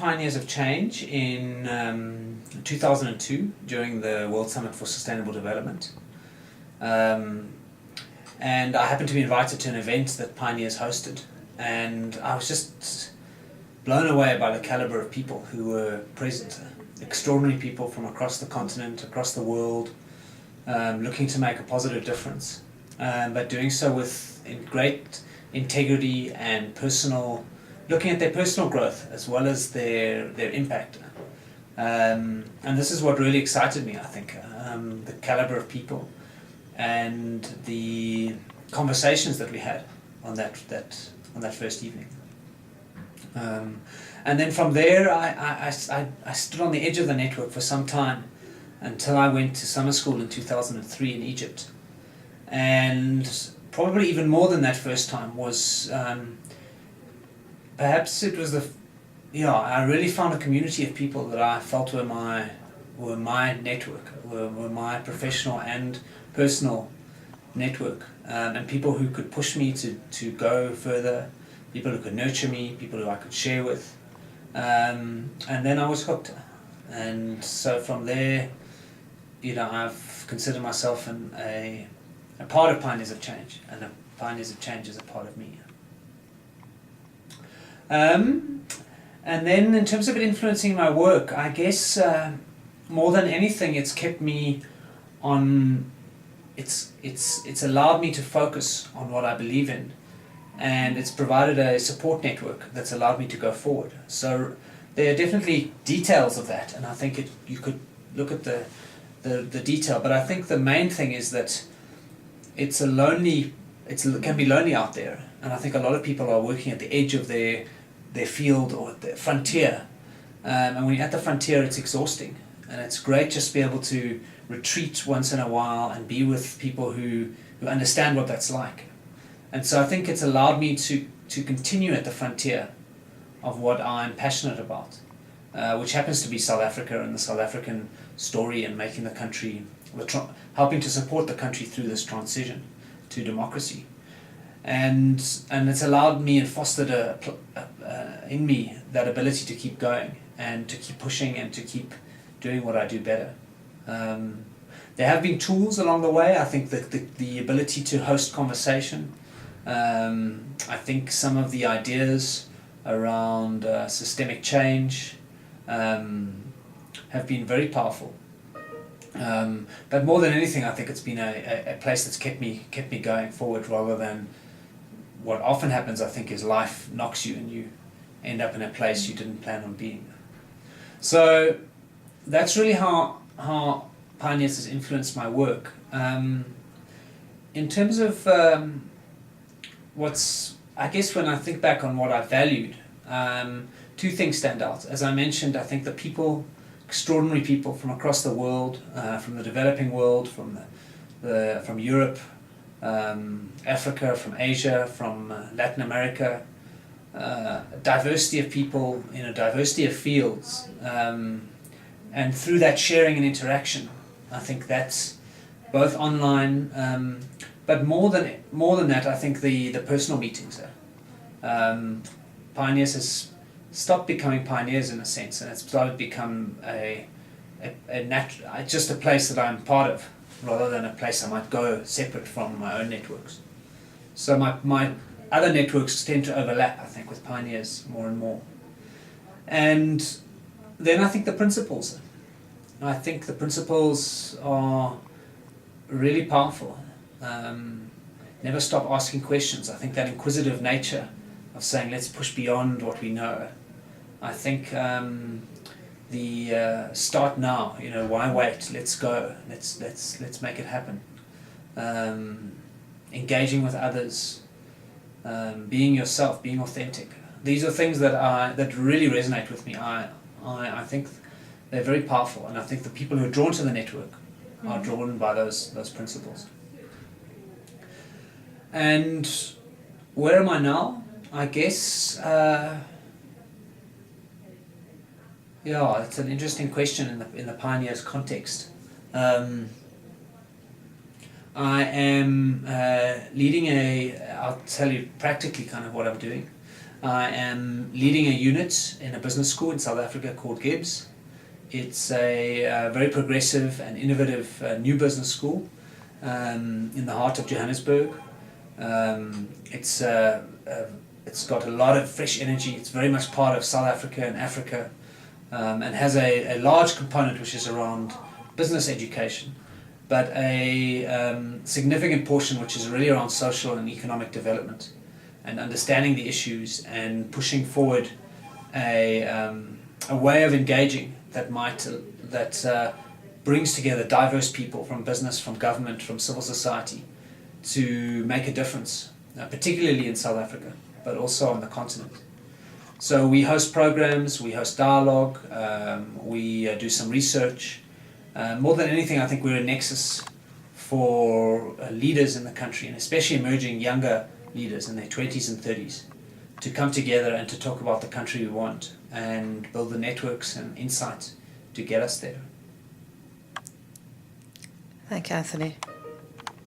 Pioneers of Change in 2002 during the World Summit for Sustainable Development. And I happened to be invited to an event that Pioneers hosted, and I was just blown away by the caliber of people who were present. Extraordinary people from across the continent, across the world, looking to make a positive difference, but doing so with great integrity and looking at their personal growth as well as their impact. And this is what really excited me, I think, the caliber of people and the conversations that we had on that first evening. And then from there, I stood on the edge of the network for some time until I went to summer school in 2003 in Egypt. And probably even more than that first time was, perhaps it was I really found a community of people that I felt were my network, were my professional and personal network, and people who could push me to go further, people who could nurture me, people who I could share with, and then I was hooked. And so from there, I've considered myself a part of Pioneers of Change, and Pioneers of Change is a part of me. And then in terms of it influencing my work, I guess more than anything, it's kept me on. It's allowed me to focus on what I believe in, and it's provided a support network that's allowed me to go forward. So there are definitely details of that, and I think you could look at the detail, but I think the main thing is that it can be lonely out there, and I think a lot of people are working at the edge of their field or the frontier, and when you're at the frontier, it's exhausting, and it's great just to be able to retreat once in a while and be with people who understand what that's like. And so I think it's allowed me to continue at the frontier of what I'm passionate about, which happens to be South Africa and the South African story, and making the country, helping to support the country through this transition to democracy. And it's allowed me and fostered in me that ability to keep going and to keep pushing and to keep doing what I do better. There have been tools along the way. I think that the ability to host conversation, I think some of the ideas around systemic change have been very powerful. But more than anything, I think it's been a place that's kept me going forward, rather than what often happens, I think, is life knocks you and you end up in a place you didn't plan on being. So that's really how Pioneers has influenced my work. In terms of I guess when I think back on what I valued, two things stand out. As I mentioned, I think the people, extraordinary people from across the world, from the developing world, from Europe, Africa, from Asia, from Latin America, diversity of people, diversity of fields, and through that sharing and interaction, I think that's both online, but more than that, I think the personal meetings. Pioneers has stopped becoming Pioneers in a sense, and it's started to become just a place that I'm part of, rather than a place I might go separate from my own networks. So my other networks tend to overlap, I think, with Pioneers more and more. And then I think the principles. I think the principles are really powerful. Never stop asking questions. I think that inquisitive nature of saying, let's push beyond what we know. I think the start now, why wait? Let's go. Let's make it happen. Engaging with others, being yourself, being authentic. These are things that really resonate with me. I think they're very powerful, and I think the people who are drawn to the network are drawn by those principles. And where am I now? I guess, it's an interesting question in the Pioneers context. I am leading I'll tell you practically kind of what I'm doing. I am leading a unit in a business school in South Africa called Gibbs. It's a very progressive and innovative new business school in the heart of Johannesburg. It's got a lot of fresh energy. It's very much part of South Africa and Africa, and has a large component which is around business education, but a significant portion which is really around social and economic development and understanding the issues and pushing forward a way of engaging that brings together diverse people from business, from government, from civil society to make a difference, particularly in South Africa, but also on the continent. So we host programs, we host dialogue, we do some research. More than anything, I think we're a nexus for leaders in the country, and especially emerging younger leaders in their 20s and 30s, to come together and to talk about the country we want and build the networks and insights to get us there. Thank you, Anthony.